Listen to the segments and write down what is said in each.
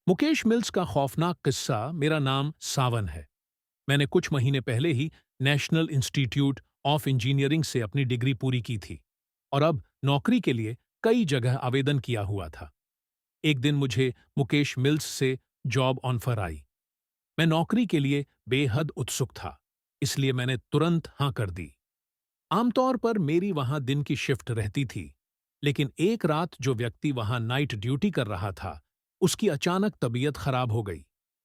Mukesh mills का खौफनाक किस्सा। मेरा नाम सावन है। मैंने कुछ महीने पहले ही नेशनल इंस्टीट्यूट ऑफ इंजीनियरिंग से अपनी डिग्री पूरी की थी और अब नौकरी के लिए कई जगह आवेदन किया हुआ था। एक दिन मुझे मुकेश मिल्स से जॉब ऑफर आई। मैं नौकरी के लिए बेहद उत्सुक था, इसलिए मैंने तुरंत हां कर दी। आमतौर पर मेरी वहां दिन की शिफ्ट रहती थी, लेकिन एक रात जो व्यक्ति वहां नाइट ड्यूटी कर रहा था, उसकी अचानक तबीयत खराब हो गई,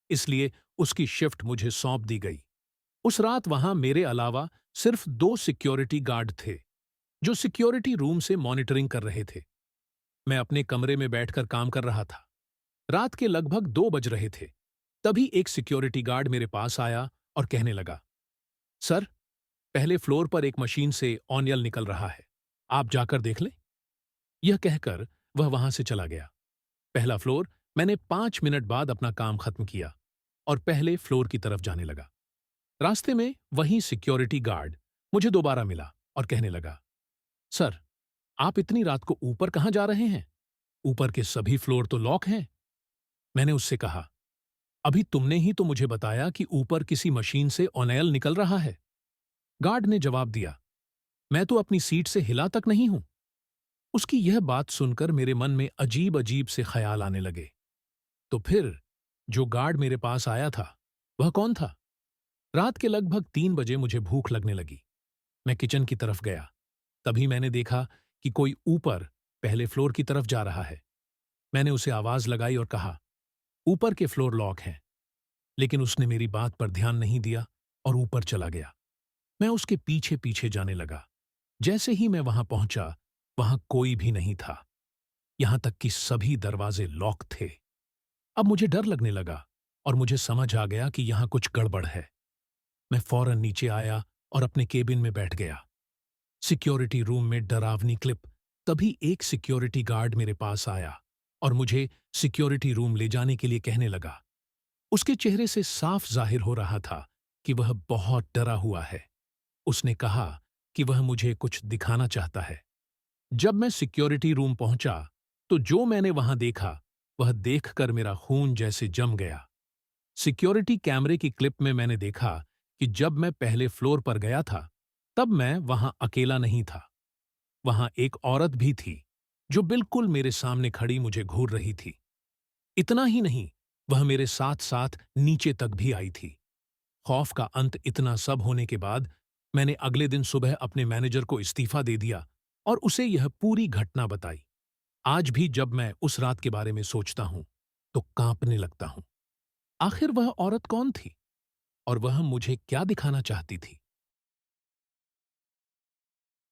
इसलिए उसकी शिफ्ट मुझे सौंप दी गई। उस रात वहां मेरे अलावा सिर्फ 2 सिक्योरिटी गार्ड थे, जो सिक्योरिटी रूम से मॉनिटरिंग कर रहे थे। मैं अपने कमरे में बैठकर काम कर रहा था। रात के लगभग 2 बज रहे थे। तभी एक सिक्योरिटी गार्ड मेरे पास आया और कहने लगा, सर, पहले फ्लोर पर एक मशीन से ऑनियल निकल रहा है, आप जाकर देख लें। यह कहकर वह वहां से चला गया। पहला फ्लोर। मैंने 5 मिनट बाद अपना काम खत्म किया और पहले फ्लोर की तरफ जाने लगा। रास्ते में वही सिक्योरिटी गार्ड मुझे दोबारा मिला और कहने लगा, सर, आप इतनी रात को ऊपर कहां जा रहे हैं? ऊपर के सभी फ्लोर तो लॉक हैं। मैंने उससे कहा, अभी तुमने ही तो मुझे बताया कि ऊपर किसी मशीन से ऑनियल निकल रहा है। गार्ड ने जवाब दिया, मैं तो अपनी सीट से हिला तक नहीं हूं। उसकी यह बात सुनकर मेरे मन में अजीब अजीब से ख्याल आने लगे। तो फिर जो गार्ड मेरे पास आया था, वह कौन था? रात के लगभग 3 बजे मुझे भूख लगने लगी। मैं किचन की तरफ गया। तभी मैंने देखा कि कोई ऊपर पहले फ्लोर की तरफ जा रहा है। मैंने उसे आवाज लगाई और कहा, ऊपर के फ्लोर लॉक हैं। लेकिन उसने मेरी बात पर ध्यान नहीं दिया और ऊपर चला गया। मैं उसके पीछे पीछे जाने लगा। जैसे ही मैं वहां पहुंचा, वहां कोई भी नहीं था, यहां तक कि सभी दरवाजे लॉक थे। अब मुझे डर लगने लगा और मुझे समझ आ गया कि यहां कुछ गड़बड़ है। मैं फौरन नीचे आया और अपने केबिन में बैठ गया। सिक्योरिटी रूम में डरावनी क्लिप। तभी एक सिक्योरिटी गार्ड मेरे पास आया और मुझे सिक्योरिटी रूम ले जाने के लिए कहने लगा। उसके चेहरे से साफ जाहिर हो रहा था कि वह बहुत डरा हुआ है। उसने कहा कि वह मुझे कुछ दिखाना चाहता है। जब मैं सिक्योरिटी रूम पहुंचा, तो जो मैंने वहां देखा, वह देखकर मेरा खून जैसे जम गया। सिक्योरिटी कैमरे की क्लिप में मैंने देखा कि जब मैं पहले फ्लोर पर गया था, तब मैं वहां अकेला नहीं था। वहां एक औरत भी थी, जो बिल्कुल मेरे सामने खड़ी मुझे घूर रही थी। इतना ही नहीं, वह मेरे साथ साथ नीचे तक भी आई थी। खौफ का अंत इतना सब होने के बाद मैंने अगले दिन सुबह अपने मैनेजर को इस्तीफा दे दिया और उसे यह पूरी घटना बताई। आज भी जब मैं उस रात के बारे में सोचता हूं, तो कांपने लगता हूं। आखिर वह औरत कौन थी और वह मुझे क्या दिखाना चाहती थी?